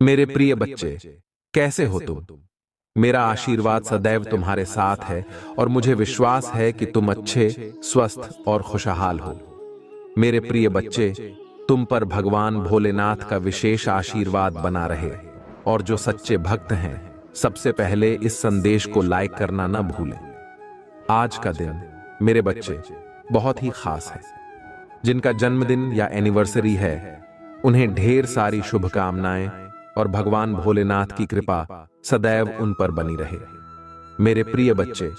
मेरे प्रिय बच्चे, कैसे हो तुम? मेरा आशीर्वाद सदैव तुम्हारे साथ है और मुझे विश्वास है कि तुम अच्छे, स्वस्थ और खुशहाल हो। मेरे प्रिय बच्चे, तुम पर भगवान भोलेनाथ का विशेष आशीर्वाद बना रहे। और जो सच्चे भक्त हैं, सबसे पहले इस संदेश को लाइक करना न भूलें। आज का दिन, मेरे बच्चे, बहुत ही खास है। जिनका जन्मदिन या एनिवर्सरी है, उन्हें ढेर सारी शुभकामनाएं और भगवान भोलेनाथ की कृपा सदैव उन पर बनी रहे। मेरे प्रिय बच्चे,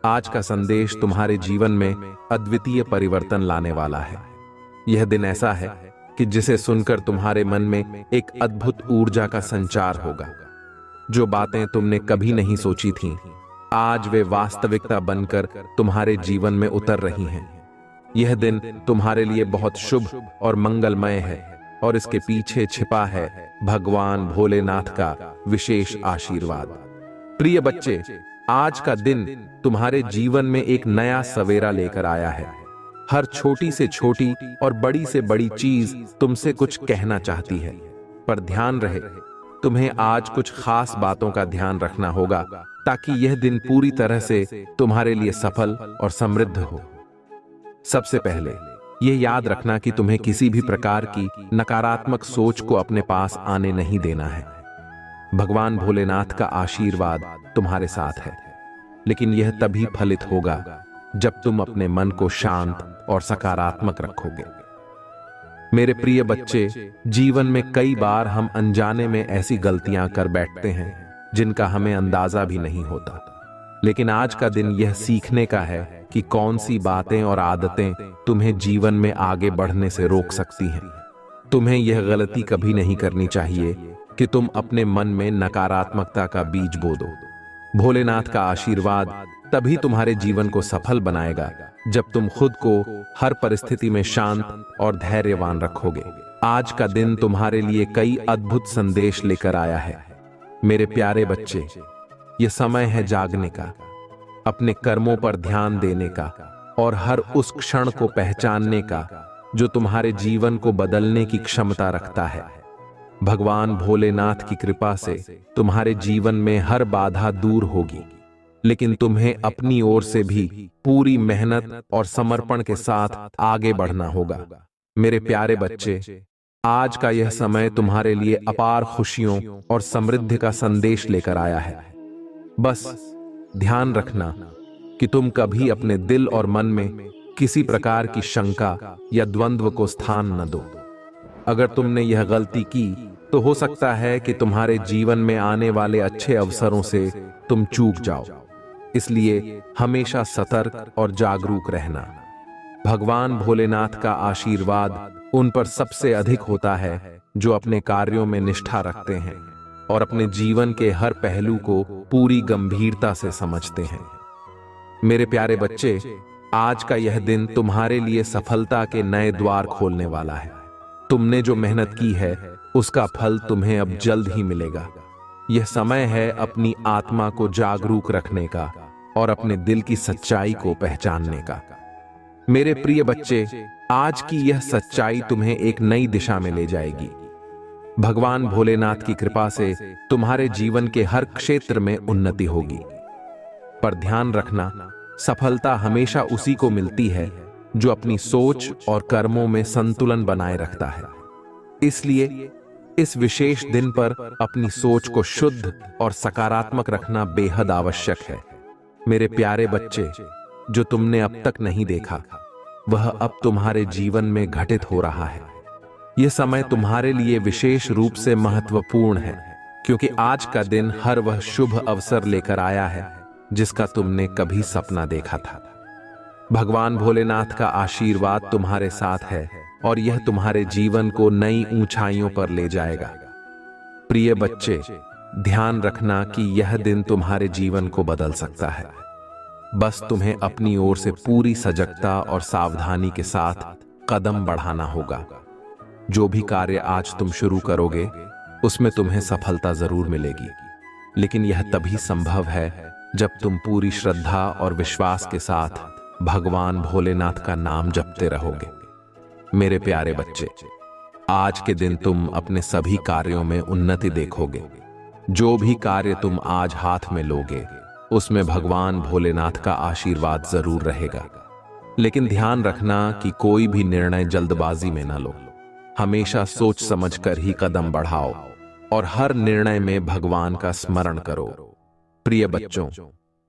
आज का संदेश तुम्हारे जीवन में अद्वितीय परिवर्तन लाने वाला है। यह दिन ऐसा है कि जिसे सुनकर तुम्हारे मन में एक अद्भुत ऊर्जा का संचार होगा। जो बातें तुमने कभी नहीं सोची थीं, आज वे वास्तविकता बनकर तुम्हारे जीवन में उतर रही हैं। यह दिन तुम्हारे लिए बहुत शुभ और मंगलमय है और इसके पीछे छिपा है भगवान भोलेनाथ का विशेष आशीर्वाद। प्रिय बच्चे, आज का दिन तुम्हारे जीवन में एक नया सवेरा लेकर आया है। हर छोटी से छोटी और बड़ी से बड़ी चीज तुमसे कुछ कहना चाहती है, पर ध्यान रहे, तुम्हें आज कुछ खास बातों का ध्यान रखना होगा ताकि यह दिन पूरी तरह से तुम्हारे लिए सफल और समृद्ध हो। सबसे पहले यह याद रखना कि तुम्हें किसी भी प्रकार की नकारात्मक सोच को अपने पास आने नहीं देना है। भगवान भोलेनाथ का आशीर्वाद तुम्हारे साथ है, लेकिन यह तभी फलित होगा जब तुम अपने मन को शांत और सकारात्मक रखोगे। मेरे प्रिय बच्चे, जीवन में कई बार हम अनजाने में ऐसी गलतियां कर बैठते हैं जिनका हमें अंदाजा भी नहीं होता। लेकिन आज का दिन यह सीखने का है कि कौन सी बातें और आदतें तुम्हें जीवन में आगे बढ़ने से रोक सकती हैं। तुम्हें यह गलती कभी नहीं करनी चाहिए कि तुम अपने मन में नकारात्मकता का बीज बो दो। भोलेनाथ का आशीर्वाद तभी तुम्हारे जीवन को सफल बनाएगा जब तुम खुद को हर परिस्थिति में शांत और धैर्यवान रखोगे। आज का दिन तुम्हारे लिए कई अद्भुत संदेश लेकर आया है। मेरे प्यारे बच्चे, यह समय है जागने का, अपने कर्मों पर ध्यान देने का और हर उस क्षण को पहचानने का जो तुम्हारे जीवन को बदलने की क्षमता रखता है। भगवान भोलेनाथ की कृपा से तुम्हारे जीवन में हर बाधा दूर होगी, लेकिन तुम्हें अपनी ओर से भी पूरी मेहनत और समर्पण के साथ आगे बढ़ना होगा। मेरे प्यारे बच्चे, आज का यह समय तुम्हारे लिए अपार खुशियों और समृद्धि का संदेश लेकर आया है। बस ध्यान रखना कि तुम कभी अपने दिल और मन में किसी प्रकार की शंका या द्वंद्व को स्थान न दो। अगर तुमने यह गलती की तो हो सकता है कि तुम्हारे जीवन में आने वाले अच्छे अवसरों से तुम चूक जाओ। इसलिए हमेशा सतर्क और जागरूक रहना। भगवान भोलेनाथ का आशीर्वाद उन पर सबसे अधिक होता है जो अपने कार्यों में निष्ठा रखते हैं और अपने जीवन के हर पहलू को पूरी गंभीरता से समझते हैं। मेरे प्यारे बच्चे, आज का यह दिन तुम्हारे लिए सफलता के नए द्वार खोलने वाला है। तुमने जो मेहनत की है उसका फल तुम्हें अब जल्द ही मिलेगा। यह समय है अपनी आत्मा को जागरूक रखने का और अपने दिल की सच्चाई को पहचानने का। मेरे प्रिय बच्चे, आज की यह सच्चाई तुम्हें एक नई दिशा में ले जाएगी। भगवान भोलेनाथ की कृपा से तुम्हारे जीवन के हर क्षेत्र में उन्नति होगी। पर ध्यान रखना, सफलता हमेशा उसी को मिलती है जो अपनी सोच और कर्मों में संतुलन बनाए रखता है। इसलिए इस विशेष दिन पर अपनी सोच को शुद्ध और सकारात्मक रखना बेहद आवश्यक है। मेरे प्यारे बच्चे, जो तुमने अब तक नहीं देखा, वह अब तुम्हारे जीवन में घटित हो रहा है। यह समय तुम्हारे लिए विशेष रूप से महत्वपूर्ण है, क्योंकि आज का दिन हर वह शुभ अवसर लेकर आया है जिसका तुमने कभी सपना देखा था। भगवान भोलेनाथ का आशीर्वाद तुम्हारे साथ है और यह तुम्हारे जीवन को नई ऊंचाइयों पर ले जाएगा। प्रिय बच्चे, ध्यान रखना कि यह दिन तुम्हारे जीवन को बदल सकता है। बस तुम्हें अपनी ओर से पूरी सजगता और सावधानी के साथ कदम बढ़ाना होगा। जो भी कार्य आज तुम शुरू करोगे उसमें तुम्हें सफलता जरूर मिलेगी, लेकिन यह तभी संभव है जब तुम पूरी श्रद्धा और विश्वास के साथ भगवान भोलेनाथ का नाम जपते रहोगे। मेरे प्यारे बच्चे, आज के दिन तुम अपने सभी कार्यों में उन्नति देखोगे। जो भी कार्य तुम आज हाथ में लोगे उसमें भगवान भोलेनाथ का आशीर्वाद जरूर रहेगा। लेकिन ध्यान रखना कि कोई भी निर्णय जल्दबाजी में न लो। हमेशा सोच समझकर ही कदम बढ़ाओ और हर निर्णय में भगवान का स्मरण करो। प्रिय बच्चों,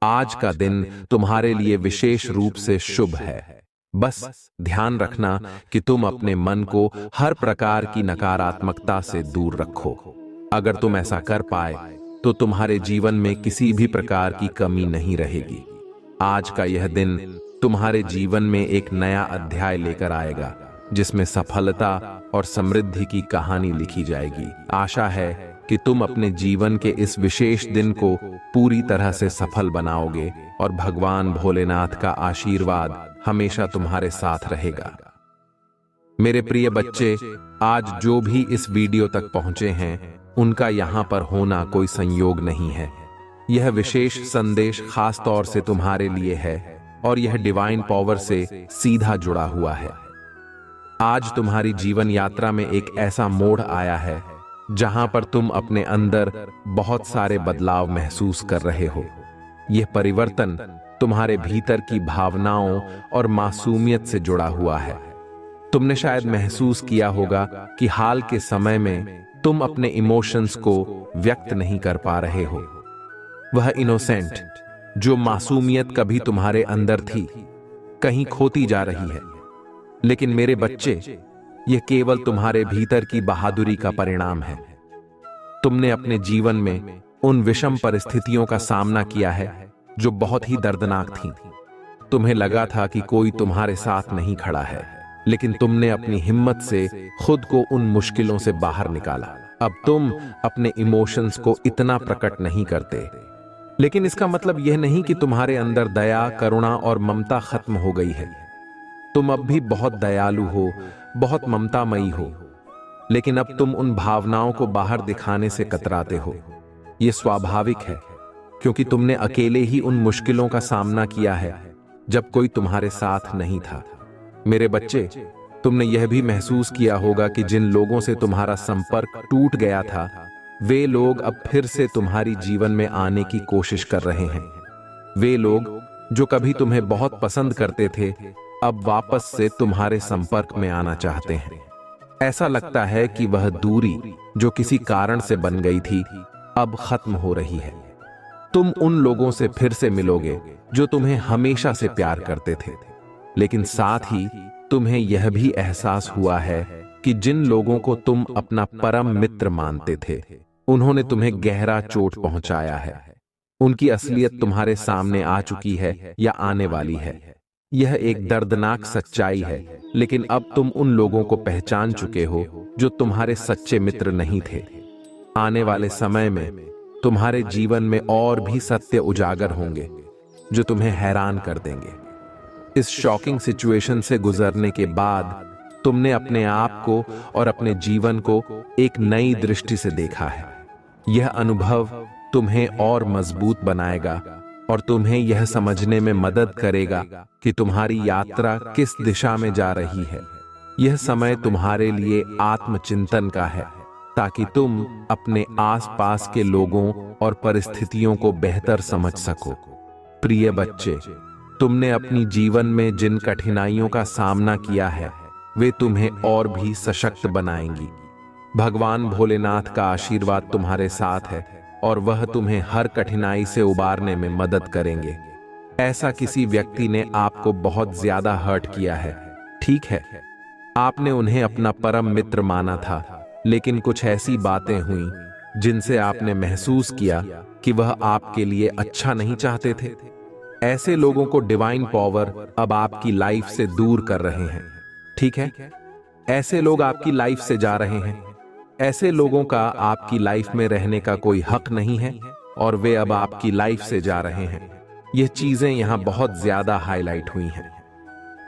आज का दिन तुम्हारे लिए विशेष रूप से शुभ है। बस ध्यान रखना कि तुम अपने मन को हर प्रकार की नकारात्मकता से दूर रखो। अगर तुम ऐसा कर पाए तो तुम्हारे जीवन में किसी भी प्रकार की कमी नहीं रहेगी। आज का यह दिन तुम्हारे जीवन में एक नया अध्याय लेकर आएगा, जिसमें सफलता और समृद्धि की कहानी लिखी जाएगी। आशा है कि तुम अपने जीवन के इस विशेष दिन को पूरी तरह से सफल बनाओगे और भगवान भोलेनाथ का आशीर्वाद हमेशा तुम्हारे साथ रहेगा। मेरे प्रिय बच्चे, आज जो भी इस वीडियो तक पहुंचे हैं उनका यहाँ पर होना कोई संयोग नहीं है। यह विशेष संदेश खास तौर से तुम्हारे लिए है और यह डिवाइन पावर से सीधा जुड़ा हुआ है। आज तुम्हारी जीवन यात्रा में एक ऐसा मोड़ आया है जहां पर तुम अपने अंदर बहुत सारे बदलाव महसूस कर रहे हो। यह परिवर्तन तुम्हारे भीतर की भावनाओं और मासूमियत से जुड़ा हुआ है। तुमने शायद महसूस किया होगा कि हाल के समय में तुम अपने इमोशंस को व्यक्त नहीं कर पा रहे हो। वह इनोसेंट जो मासूमियत कभी तुम्हारे अंदर थी, कहीं खोती जा रही है। लेकिन मेरे बच्चे, यह केवल तुम्हारे भीतर की बहादुरी का परिणाम है। तुमने अपने जीवन में उन विषम परिस्थितियों का सामना किया है जो बहुत ही दर्दनाक थीं। तुम्हें लगा था कि कोई तुम्हारे साथ नहीं खड़ा है, लेकिन तुमने अपनी हिम्मत से खुद को उन मुश्किलों से बाहर निकाला। अब तुम अपने इमोशंस को इतना प्रकट नहीं करते, लेकिन इसका मतलब यह नहीं कि तुम्हारे अंदर दया, करुणा और ममता खत्म हो गई है। तुम अब भी बहुत दयालु हो, बहुत ममतामयी हो, लेकिन अब तुम उन भावनाओं को बाहर दिखाने से कतराते हो। यह स्वाभाविक है, क्योंकि तुमने अकेले ही उन मुश्किलों का सामना किया है जब कोई तुम्हारे साथ नहीं था। मेरे बच्चे, तुमने यह भी महसूस किया होगा कि जिन लोगों से तुम्हारा संपर्क टूट गया था, वे लोग अब फिर से तुम्हारी जीवन में आने की कोशिश कर रहे हैं। वे लोग जो कभी तुम्हें बहुत पसंद करते थे, अब वापस से तुम्हारे संपर्क में आना चाहते हैं। ऐसा लगता है कि वह दूरी जो किसी कारण से बन गई थी, अब खत्म हो रही है। तुम उन लोगों से फिर से मिलोगे जो तुम्हें हमेशा से प्यार करते थे, लेकिन साथ ही तुम्हें यह भी एहसास हुआ है कि जिन लोगों को तुम अपना परम मित्र मानते थे, उन्होंने तुम्हें गहरा चोट पहुंचाया है। उनकी असलियत तुम्हारे सामने आ चुकी है या आने वाली है। यह एक दर्दनाक सच्चाई है, लेकिन अब तुम उन लोगों को पहचान चुके हो जो तुम्हारे सच्चे मित्र नहीं थे। आने वाले समय में तुम्हारे जीवन में और भी सत्य उजागर होंगे जो तुम्हें हैरान कर देंगे। इस शॉकिंग सिचुएशन से गुजरने के बाद तुमने अपने आप को और अपने जीवन को एक नई दृष्टि से देखा है। यह अनुभव तुम्हें और मजबूत बनाएगा और तुम्हें यह समझने में मदद करेगा कि तुम्हारी यात्रा किस दिशा में जा रही है। यह समय तुम्हारे लिए आत्मचिंतन का है, ताकि तुम अपने आसपास के लोगों और परिस्थितियों को बेहतर समझ सको। प्रिय बच्चे, तुमने अपनी जीवन में जिन कठिनाइयों का सामना किया है, वे तुम्हें और भी सशक्त बनाएंगी। भगवान भोलेनाथ का आशीर्वाद तुम्हारे साथ है और वह तुम्हें हर कठिनाई से उबारने में मदद करेंगे। ऐसा किसी व्यक्ति ने आपको बहुत ज्यादा हर्ट किया है, ठीक है, आपने उन्हें अपना परम मित्र माना था, लेकिन कुछ ऐसी बातें हुई जिनसे आपने महसूस किया कि वह आपके लिए अच्छा नहीं चाहते थे। ऐसे लोगों को डिवाइन पावर अब आपकी लाइफ से दूर कर रहे हैं, ठीक है? ऐसे लोग आपकी लाइफ से जा रहे हैं। ऐसे लोगों का आपकी लाइफ में रहने का कोई हक नहीं है और वे अब आपकी लाइफ से जा रहे हैं। यह चीजें यहां बहुत ज्यादा हाईलाइट हुई हैं।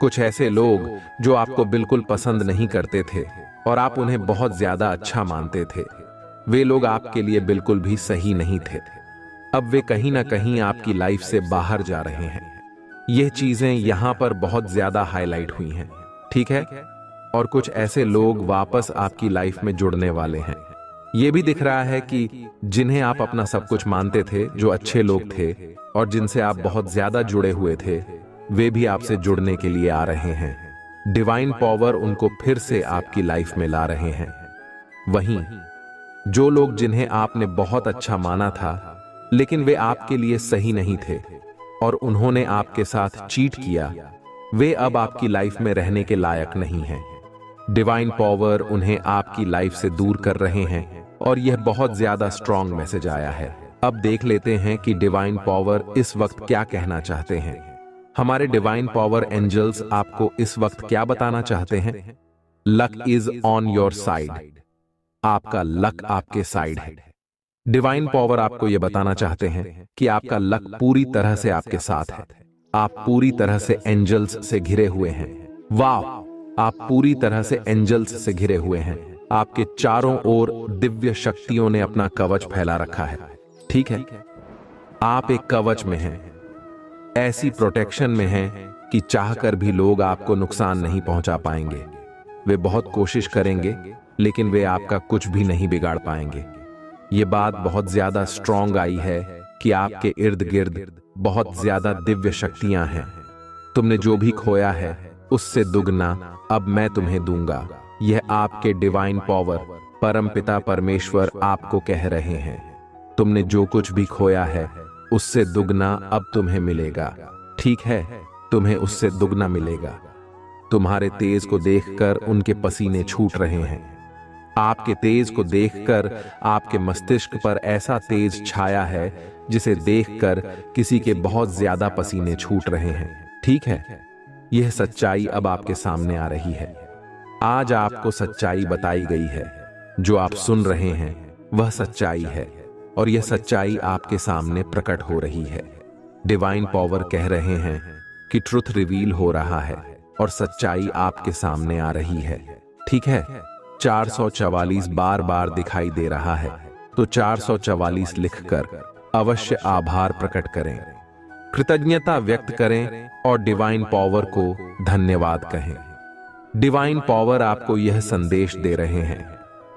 कुछ ऐसे लोग जो आपको बिल्कुल पसंद नहीं करते थे और आप उन्हें बहुत ज्यादा अच्छा मानते थे, वे लोग आपके लिए बिल्कुल भी सही नहीं थे। अब वे कहीं ना कहीं आपकी लाइफ से बाहर जा रहे हैं। यह चीजें यहां पर बहुत ज्यादा हाईलाइट हुई हैं, ठीक है? और कुछ ऐसे लोग वापस आपकी लाइफ में जुड़ने वाले हैं। ये भी दिख रहा है कि जिन्हें आप अपना सब कुछ मानते थे, जो अच्छे लोग थे और जिनसे आप बहुत ज्यादा जुड़े हुए थे, वे भी आपसे जुड़ने के लिए आ रहे हैं। डिवाइन पावर उनको फिर से आपकी लाइफ में ला रहे हैं। वहीं जो लोग जिन्हें आपने बहुत अच्छा माना था, लेकिन वे आपके लिए सही नहीं थे और उन्होंने आपके साथ चीट किया, वे अब आपकी लाइफ में रहने के लायक नहीं हैं। डिवाइन पावर उन्हें आपकी लाइफ से दूर कर रहे हैं और यह बहुत ज्यादा स्ट्रॉन्ग मैसेज आया है। अब देख लेते हैं कि डिवाइन पावर इस वक्त क्या कहना चाहते हैं। हमारे डिवाइन पावर एंजल्स आपको इस वक्त क्या बताना चाहते हैं? Luck is on your side. आपका लक आपके साइड है। डिवाइन पावर आपको यह बताना चाहते हैं कि आपका लक पूरी तरह से आपके साथ है। आप पूरी तरह से एंजल्स से घिरे हुए हैं। वाह, आप पूरी तरह से एंजल्स से घिरे हुए हैं। आपके चारों ओर दिव्य शक्तियों ने अपना कवच फैला रखा है। ठीक है, आप एक कवच में हैं, ऐसी प्रोटेक्शन में हैं कि चाहकर भी लोग आपको नुकसान नहीं पहुंचा पाएंगे। वे बहुत कोशिश करेंगे, लेकिन वे आपका कुछ भी नहीं बिगाड़ पाएंगे। ये बात बहुत ज्यादा स्ट्रॉन्ग आई है कि आपके इर्द गिर्द बहुत ज्यादा दिव्य शक्तियां हैं। तुमने जो भी खोया है उससे दुगना अब मैं तुम्हें दूंगा। यह आपके डिवाइन पावर परमपिता परमेश्वर आपको कह रहे हैं। तुमने जो कुछ भी खोया है उससे दुगना अब तुम्हें मिलेगा। ठीक है, तुम्हें उससे दुगना मिलेगा। तुम्हारे तेज को देखकर उनके पसीने छूट रहे हैं। आपके तेज को देखकर आपके मस्तिष्क पर ऐसा तेज छाया है जिसे देखकर किसी के बहुत ज्यादा पसीने छूट रहे हैं। ठीक है, यह सच्चाई अब आपके सामने आ रही है। आज आपको सच्चाई बताई गई है। जो आप सुन रहे हैं वह सच्चाई है और यह सच्चाई आपके सामने प्रकट हो रही है। डिवाइन पावर कह रहे हैं कि ट्रुथ रिवील हो रहा है और सच्चाई आपके सामने आ रही है। ठीक है, 444 बार बार दिखाई दे रहा है, तो 444 लिखकर अवश्य आभार प्रकट करें, कृतज्ञता व्यक्त करें और डिवाइन पावर को धन्यवाद कहें। डिवाइन पावर आपको यह संदेश दे रहे हैं।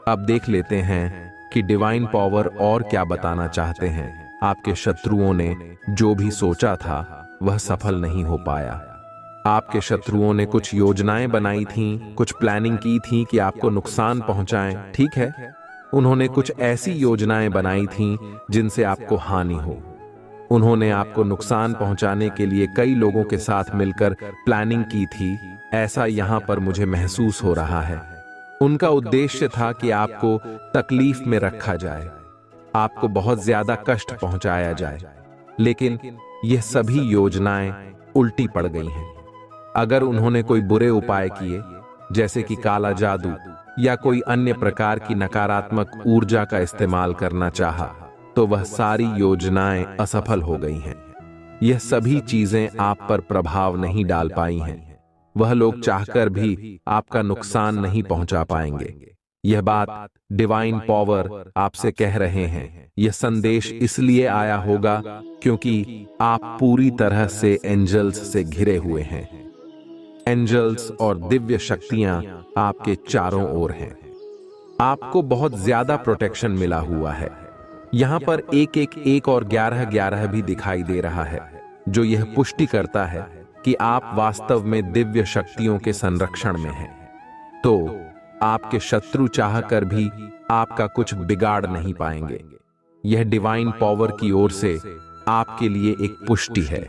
अब देख लेते हैं कि डिवाइन पावर और क्या बताना चाहते हैं। आपके शत्रुओं ने जो भी सोचा था वह सफल नहीं हो पाया। आपके शत्रुओं ने कुछ योजनाएं बनाई थीं, कुछ प्लानिंग की थी कि आपको नुकसान पहुंचाएं। ठीक है, उन्होंने कुछ ऐसी योजनाएं बनाई थीं जिनसे आपको हानि हो। उन्होंने आपको नुकसान पहुंचाने के लिए कई लोगों के साथ मिलकर प्लानिंग की थी। ऐसा यहां पर मुझे महसूस हो रहा है। उनका उद्देश्य था कि आपको तकलीफ में रखा जाए, आपको बहुत ज्यादा कष्ट पहुंचाया जाए, लेकिन यह सभी योजनाएं उल्टी पड़ गई हैं। अगर उन्होंने कोई बुरे उपाय किए, जैसे कि काला जादू या कोई अन्य प्रकार की नकारात्मक ऊर्जा का इस्तेमाल करना चाहा, तो वह सारी योजनाएं असफल हो गई हैं। यह सभी चीजें आप पर प्रभाव नहीं डाल पाई हैं। वह लोग चाहकर भी आपका नुकसान नहीं पहुंचा पाएंगे। यह बात डिवाइन पावर आपसे कह रहे हैं। यह संदेश इसलिए आया होगा क्योंकि आप पूरी तरह से एंजल्स से घिरे हुए हैं। एंजल्स और दिव्य शक्तियां आपके चारों ओर हैं। आपको बहुत ज्यादा प्रोटेक्शन मिला हुआ है। यहां पर 111 और 1111 भी दिखाई दे रहा है, जो यह पुष्टि करता है कि आप वास्तव में दिव्य शक्तियों के संरक्षण में हैं। तो आपके शत्रु चाहकर भी आपका कुछ बिगाड़ नहीं पाएंगे। यह डिवाइन पावर की ओर से आपके लिए एक पुष्टि है।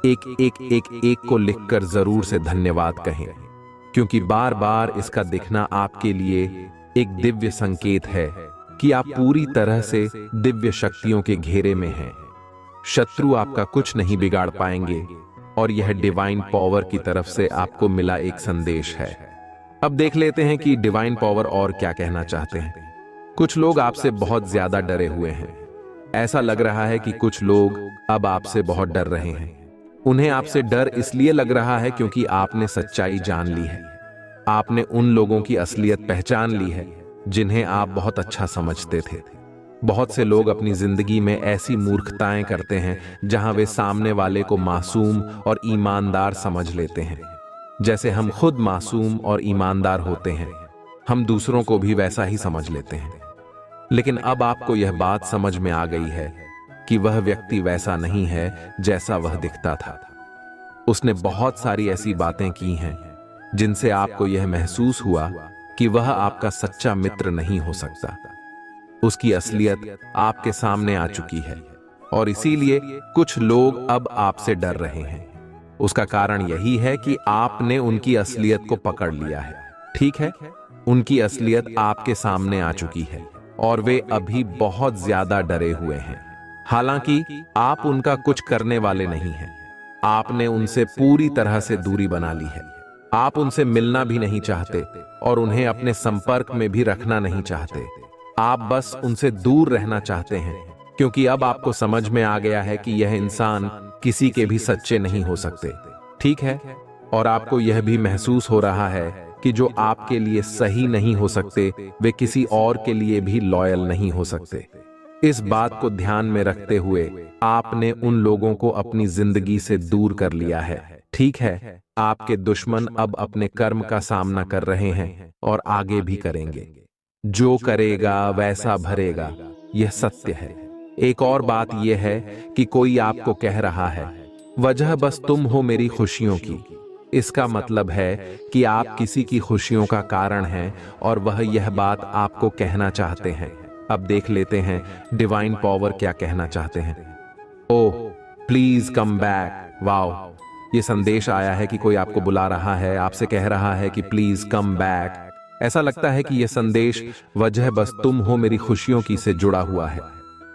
1111 को लिखकर जरूर से धन्यवाद कहें, क्योंकि बार बार इसका दिखना आपके लिए एक दिव्य संकेत है कि आप पूरी तरह से दिव्य शक्तियों के घेरे में हैं। शत्रु आपका कुछ नहीं बिगाड़ पाएंगे और यह डिवाइन पावर की तरफ से आपको मिला एक संदेश है। अब देख लेते हैं कि डिवाइन पावर और क्या कहना चाहते हैं। कुछ लोग आपसे बहुत ज्यादा डरे हुए हैं। ऐसा लग रहा है कि कुछ लोग अब आपसे बहुत डर रहे हैं। उन्हें आपसे डर इसलिए लग रहा है क्योंकि आपने सच्चाई जान ली है। आपने उन लोगों की असलियत पहचान ली है जिन्हें आप बहुत अच्छा समझते थे। बहुत से लोग अपनी जिंदगी में ऐसी मूर्खताएं करते हैं जहां वे सामने वाले को मासूम और ईमानदार समझ लेते हैं। जैसे हम खुद मासूम और ईमानदार होते हैं, हम दूसरों को भी वैसा ही समझ लेते हैं। लेकिन अब आपको यह बात समझ में आ गई है कि वह व्यक्ति वैसा नहीं है जैसा वह दिखता था। उसने बहुत सारी ऐसी बातें की हैं जिनसे आपको यह महसूस हुआ कि वह आपका सच्चा मित्र नहीं हो सकता। उसकी असलियत आपके सामने आ चुकी है और इसीलिए कुछ लोग अब आपसे डर रहे हैं। उसका कारण यही है कि आपने उनकी असलियत को पकड़ लिया है। ठीक है, उनकी असलियत आपके सामने आ चुकी है और वे अभी बहुत ज्यादा डरे हुए हैं। हालांकि आप उनका कुछ करने वाले नहीं हैं। आपने उनसे पूरी तरह से दूरी बना ली है। आप उनसे मिलना भी नहीं चाहते और उन्हें अपने संपर्क में भी रखना नहीं चाहते। आप बस उनसे दूर रहना चाहते हैं, क्योंकि अब आपको समझ में आ गया है कि यह इंसान किसी के भी सच्चे नहीं हो सकते। ठीक है, और आपको यह भी महसूस हो रहा है कि जो आपके लिए सही नहीं हो सकते, वे किसी और के लिए भी लॉयल नहीं हो सकते। इस बात को ध्यान में रखते हुए आपने उन लोगों को अपनी जिंदगी से दूर कर लिया है। ठीक है, आपके दुश्मन अब अपने कर्म का सामना कर रहे हैं और आगे भी करेंगे। जो करेगा वैसा भरेगा, यह सत्य है। एक और बात यह है कि कोई आपको कह रहा है, वजह बस तुम हो मेरी खुशियों की। इसका मतलब है कि आप किसी की खुशियों का कारण हैं और वह यह बात आपको कहना चाहते हैं। अब देख लेते हैं डिवाइन पावर क्या कहना चाहते हैं। Oh please come back. Wow, ये संदेश आया है कि कोई आपको बुला रहा है, आपसे कह रहा है कि प्लीज कम बैक। ऐसा लगता है कि यह संदेश वजह बस तुम हो मेरी खुशियों की से जुड़ा हुआ है।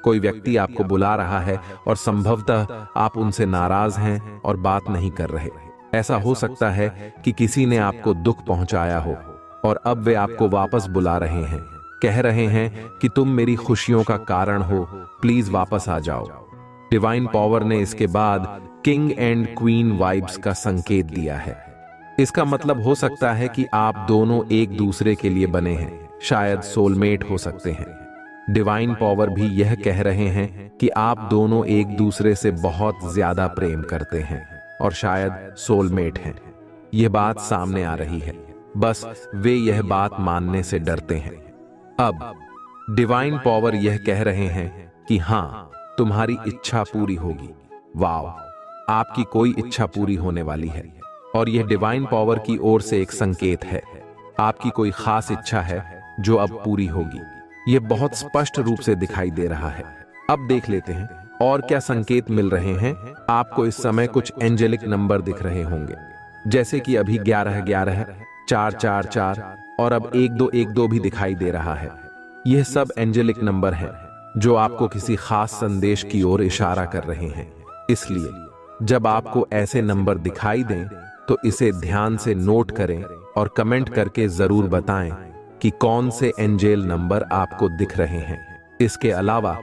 कोई व्यक्ति आपको बुला रहा है और संभवतः आप उनसे नाराज हैं और बात नहीं कर रहे। ऐसा हो सकता है कि किसी ने आपको दुख पहुंचाया हो और अब वे आपको वापस बुला रहे हैं, कह रहे हैं कि तुम मेरी खुशियों का कारण हो, प्लीज वापस आ जाओ। डिवाइन पावर ने इसके बाद किंग एंड क्वीन वाइब्स का संकेत दिया है। इसका मतलब हो सकता है कि आप दोनों एक दूसरे के लिए बने हैं, शायद सोलमेट हो सकते हैं। डिवाइन पावर भी यह कह रहे हैं कि आप दोनों एक दूसरे से बहुत ज्यादा प्रेम करते हैं और शायद सोलमेट हैं। यह बात सामने आ रही है, बस वे यह बात मानने से डरते हैं। अब डिवाइन पावर यह कह रहे हैं कि हां, तुम्हारी इच्छा पूरी होगी। वाओ, आपकी कोई इच्छा पूरी होने वाली है और यह डिवाइन पावर की ओर से एक संकेत है। आपकी कोई खास इच्छा है जो अब पूरी होगी। यह बहुत स्पष्ट रूप से दिखाई दे रहा है। अब देख लेते हैं और क्या संकेत मिल रहे हैं। आपको इस समय कुछ एंजेलिक नंबर दिख रहे होंगे, जैसे कि अभी 11 11 4 4 4 और अब 1 2 1 2 भी दिखाई दे रहा है। यह सब एंजेलिक नंबर हैं जो आपको किसी खास संदेश की ओर इशारा कर रहे हैं। इसलिए जब आपको ऐसे नंबर दिखाई दें तो इसे ध्यान से नोट करें और कमेंट करके जरूर बताएं कि कौन से एंजेल नंबर आपको दिख रहे हैं। इसके अलावा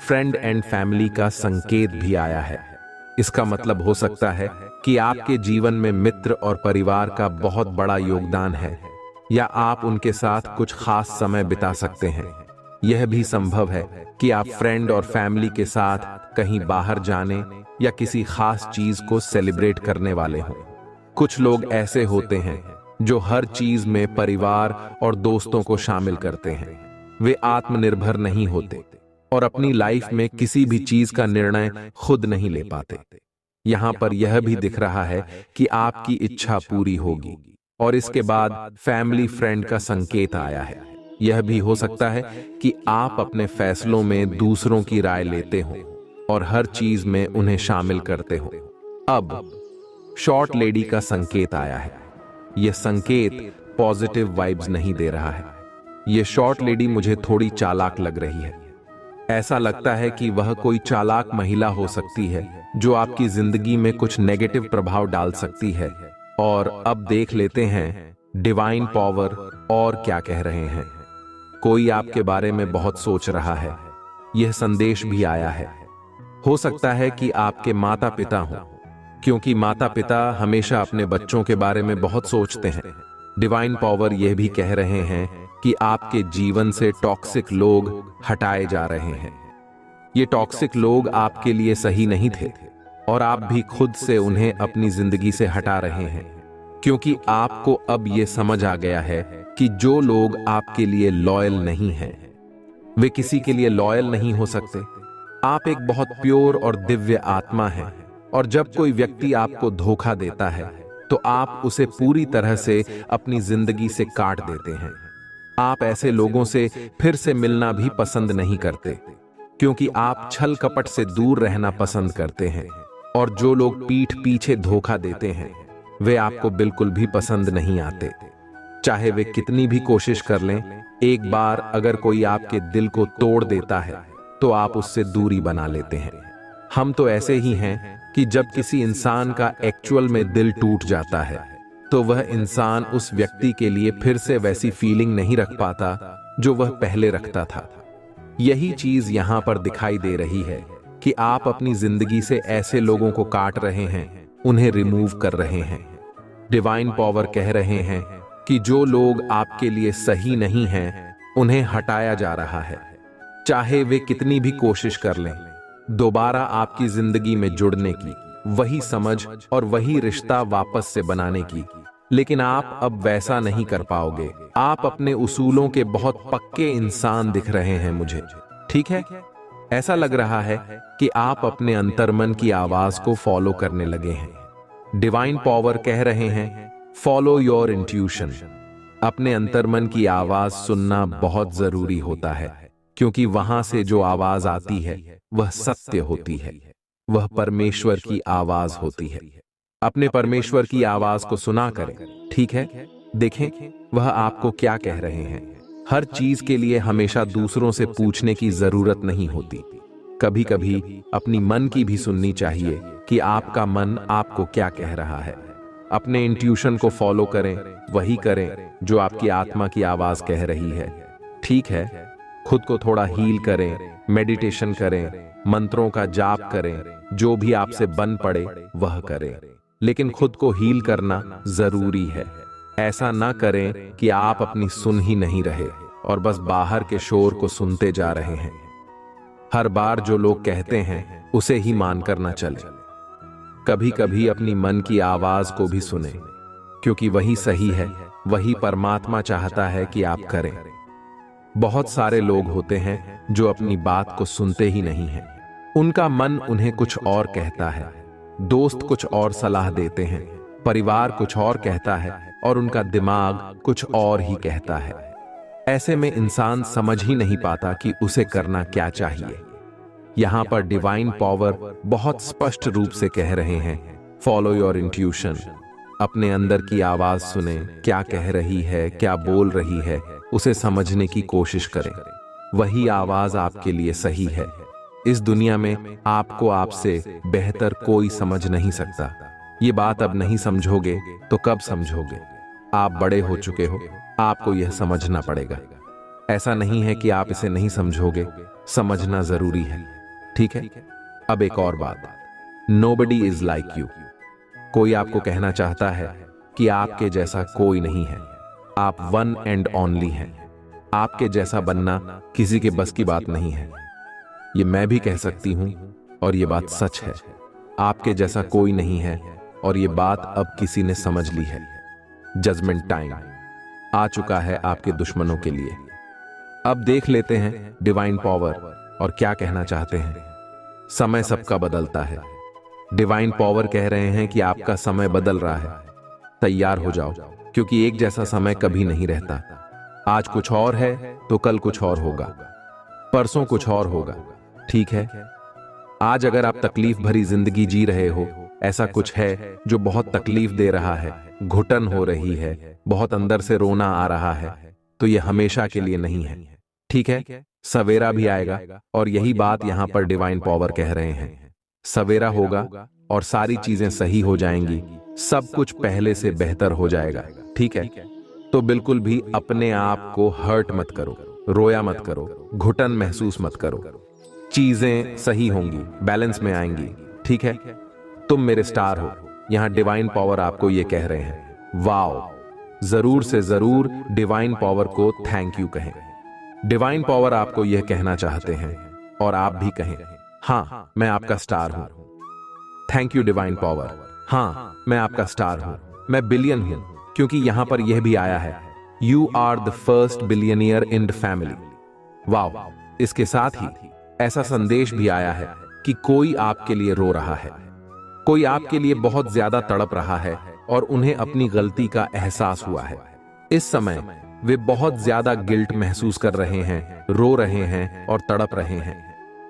फ्रेंड एंड फैमिली का संकेत भी आया है। इसका मतलब हो सकता है कि आपके जीवन में मित्र और परिवार का बहुत बड़ा योगदान है, या आप उनके साथ कुछ खास समय बिता सकते हैं। यह भी संभव है कि आप फ्रेंड और फैमिली के साथ कहीं बाहर जाने या किसी खास चीज को सेलिब्रेट करने वाले हों। कुछ लोग ऐसे होते हैं जो हर चीज में परिवार और दोस्तों को शामिल करते हैं। वे आत्मनिर्भर नहीं होते और अपनी लाइफ में किसी भी चीज का निर्णय खुद नहीं ले पाते। यहां पर यह भी दिख रहा है कि आपकी इच्छा पूरी होगी और इसके बाद फैमिली फ्रेंड का संकेत आया है। यह भी हो सकता है कि आप अपने फैसलों में दूसरों की राय लेते हो और हर चीज में उन्हें शामिल करते हो। अब शॉर्ट लेडी का संकेत आया है। यह संकेत पॉजिटिव वाइब्स नहीं दे रहा है। यह शॉर्ट लेडी मुझे थोड़ी चालाक लग रही है। ऐसा लगता है कि वह कोई चालाक महिला हो सकती है जो आपकी जिंदगी में कुछ नेगेटिव प्रभाव डाल सकती है। और अब देख लेते हैं डिवाइन पावर और क्या कह रहे हैं। कोई आपके बारे में बहुत सोच रहा है। यह संदेश भी आया है। हो सकता है कि आपके माता पिता हों, क्योंकि माता पिता हमेशा अपने बच्चों के बारे में बहुत सोचते हैं। डिवाइन पावर यह भी कह रहे हैं कि आपके जीवन से टॉक्सिक लोग हटाए जा रहे हैं। ये टॉक्सिक लोग आपके लिए सही नहीं थे और आप भी खुद से उन्हें अपनी जिंदगी से हटा रहे हैं, क्योंकि आपको अब ये समझ आ गया है कि जो लोग आपके लिए लॉयल नहीं हैं, वे किसी के लिए लॉयल नहीं हो सकते। आप एक बहुत प्योर और दिव्य आत्मा हैं, और जब कोई व्यक्ति आपको धोखा देता है तो आप उसे पूरी तरह से अपनी जिंदगी से काट देते हैं। आप ऐसे लोगों से फिर से मिलना भी पसंद नहीं करते, क्योंकि आप छल कपट से दूर रहना पसंद करते हैं। और जो लोग पीठ पीछे धोखा देते हैं, वे आपको बिल्कुल भी पसंद नहीं आते। चाहे वे कितनी भी कोशिश कर लें, एक बार अगर कोई आपके दिल को तोड़ देता है तो आप उससे दूरी बना लेते हैं। हम तो ऐसे ही हैं कि जब किसी इंसान का एक्चुअल में दिल टूट जाता है तो वह इंसान उस व्यक्ति के लिए फिर से वैसी फीलिंग नहीं रख पाता जो वह पहले रखता था। यही चीज यहां पर दिखाई दे रही है कि आप अपनी जिंदगी से ऐसे लोगों को काट रहे हैं, उन्हें रिमूव कर रहे हैं। डिवाइन पावर कह रहे हैं कि जो लोग आपके लिए सही नहीं हैं, उन्हें हटाया जा रहा है। चाहे वे कितनी भी कोशिश कर लें दोबारा आपकी जिंदगी में जुड़ने की, वही समझ और वही रिश्ता वापस से बनाने की, लेकिन आप अब वैसा नहीं कर पाओगे। आप अपने उसूलों के बहुत पक्के इंसान दिख रहे हैं मुझे, ठीक है? ऐसा लग रहा है कि आप अपने अंतर्मन की आवाज को फॉलो करने लगे हैं। डिवाइन पावर कह रहे हैं, फॉलो योर इंट्यूशन। अपने अंतर्मन की आवाज सुनना बहुत जरूरी होता है, क्योंकि वहां से जो आवाज आती है वह सत्य होती है, वह परमेश्वर की आवाज होती है। अपने परमेश्वर की आवाज को सुना करें, ठीक है? देखें वह आपको क्या कह रहे हैं। हर चीज के लिए हमेशा दूसरों से पूछने की जरूरत नहीं होती। कभी कभी अपनी मन की भी सुननी चाहिए कि आपका मन आपको क्या कह रहा है। अपने इंट्यूशन को फॉलो करें, वही करें जो आपकी आत्मा की आवाज कह रही है, ठीक है? खुद को थोड़ा हील करें, मेडिटेशन करें, मंत्रों का जाप करें, जो भी आपसे बन पड़े वह करें, लेकिन खुद को हील करना जरूरी है। ऐसा ना करें कि आप अपनी सुन ही नहीं रहे और बस बाहर के शोर को सुनते जा रहे हैं। हर बार जो लोग कहते हैं उसे ही मानकर ना चले। कभी कभी अपनी मन की आवाज को भी सुने, क्योंकि वही सही है, वही परमात्मा चाहता है कि आप करें। बहुत सारे लोग होते हैं जो अपनी बात को सुनते ही नहीं हैं। उनका मन उन्हें कुछ और कहता है, दोस्त कुछ और सलाह देते हैं, परिवार कुछ और कहता है और उनका दिमाग कुछ और ही कहता है। ऐसे में इंसान समझ ही नहीं पाता कि उसे करना क्या चाहिए। यहां पर डिवाइन पावर बहुत स्पष्ट रूप से कह रहे हैं, फॉलो योर इंट्यूशन। अपने अंदर की आवाज सुने, क्या कह रही है, क्या बोल रही है, उसे समझने की कोशिश करें। वही आवाज आपके लिए सही है। इस दुनिया में आपको आपसे बेहतर कोई समझ नहीं सकता। ये बात अब नहीं समझोगे तो कब समझोगे? आप बड़े हो चुके हो, आपको यह समझना पड़ेगा। ऐसा नहीं है कि आप इसे नहीं समझोगे, समझना जरूरी है, ठीक है? अब एक और बात, नोबडी इज लाइक यू। कोई आपको कहना चाहता है कि आपके जैसा कोई नहीं है, आप वन एंड ओनली हैं। आपके जैसा बनना किसी के बस की बात नहीं है। ये मैं भी कह सकती हूं और ये बात सच है। आपके जैसा कोई नहीं है और ये बात अब किसी ने समझ ली है। जजमेंट टाइम आ चुका है आपके दुश्मनों के लिए। अब देख लेते हैं डिवाइन पावर और क्या कहना चाहते हैं। समय सबका बदलता है। डिवाइन पावर कह रहे हैं कि आपका समय बदल रहा है। तैयार हो जाओ, क्योंकि एक जैसा समय कभी नहीं रहता। आज कुछ और है तो कल कुछ और होगा, परसों कुछ और होगा, ठीक है? आज अगर आप तकलीफ भरी जिंदगी जी रहे हो, ऐसा कुछ है जो बहुत तकलीफ दे रहा है, घुटन हो रही है, बहुत अंदर से रोना आ रहा है, तो यह हमेशा के लिए नहीं है, ठीक है? सवेरा भी आएगा और यही बात यहां पर डिवाइन पावर कह रहे हैं। सवेरा होगा और सारी चीजें सही हो जाएंगी, सब कुछ पहले से बेहतर हो जाएगा, ठीक है? तो बिल्कुल भी अपने आप को हर्ट मत करो, रोया मत करो, घुटन महसूस मत करो। चीजें सही होंगी, बैलेंस में आएंगी, ठीक है? तुम मेरे स्टार हो। यहां डिवाइन पावर आपको ये कह रहे हैं। वाओ! जरूर से जरूर डिवाइन पावर को थैंक यू कहें। डिवाइन पावर आपको यह कहना चाहते हैं और आप भी कहें, हाँ मैं आपका स्टार हूं। Thank you divine power. हाँ मैं आपका स्टार हूं। मैं बिलियन हूं, क्योंकि यहां पर यह भी आया है, you are the first billionaire in the family. वाह! इसके साथ ही ऐसा संदेश भी आया है कि कोई आपके लिए रो रहा है, कोई आपके लिए बहुत ज्यादा तड़प रहा है और उन्हें अपनी गलती का एहसास हुआ है। इस समय वे बहुत ज्यादा गिल्ट महसूस कर रहे हैं, रो रहे हैं और तड़प रहे हैं।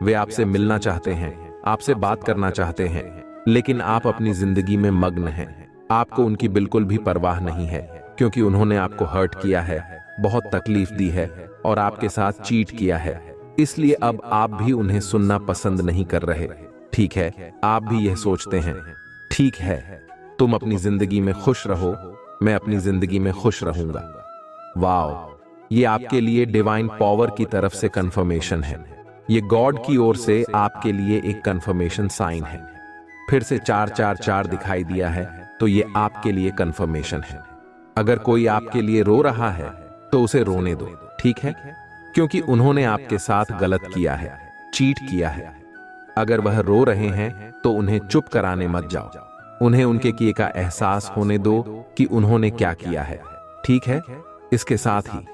वे आपसे मिलना चाहते हैं, आपसे बात करना चाहते हैं, लेकिन आप अपनी जिंदगी में मग्न हैं। आपको उनकी बिल्कुल भी परवाह नहीं है, क्योंकि उन्होंने आपको हर्ट किया है, बहुत तकलीफ दी है और आपके साथ चीट किया है। इसलिए अब आप भी उन्हें सुनना पसंद नहीं कर रहे। ठीक है, आप भी यह सोचते हैं, ठीक है, तुम अपनी जिंदगी में खुश रहो, मैं अपनी जिंदगी में खुश रहूंगा। वाओ! ये आपके लिए डिवाइन पावर की तरफ से कंफर्मेशन है। ये गॉड की ओर से आपके लिए एक कंफर्मेशन साइन है। फिर से 444 दिखाई दिया है, तो ये आपके लिए कंफर्मेशन है। अगर कोई आपके लिए रो रहा है तो उसे रोने दो, ठीक है, क्योंकि उन्होंने आपके साथ गलत किया है, चीट किया है। अगर वह रो रहे हैं तो उन्हें चुप कराने मत जाओ, उन्हें उनके किए का एहसास होने दो कि उन्होंने क्या किया है, ठीक है। इसके साथ ही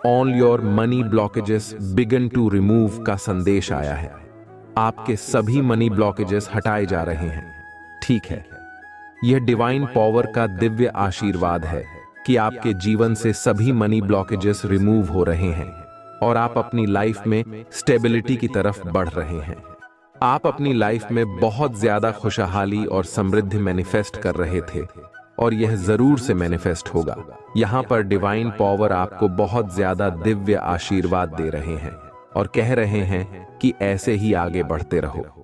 all your money blockages begin to remove का संदेश आया है। आपके सभी मनी ब्लॉकेजेस हटाए जा रहे हैं, ठीक है। यह डिवाइन पावर का दिव्य आशीर्वाद है कि आपके जीवन से सभी मनी ब्लॉकेजेस रिमूव हो रहे हैं और आप अपनी लाइफ में स्टेबिलिटी की तरफ बढ़ रहे हैं। आप अपनी लाइफ में बहुत ज्यादा खुशहाली और समृद्धि मैनिफेस्ट कर रहे थे और यह जरूर से मैनिफेस्ट होगा। यहां पर डिवाइन पावर आपको बहुत ज्यादा दिव्य आशीर्वाद दे रहे हैं और कह रहे हैं कि ऐसे ही आगे बढ़ते रहो।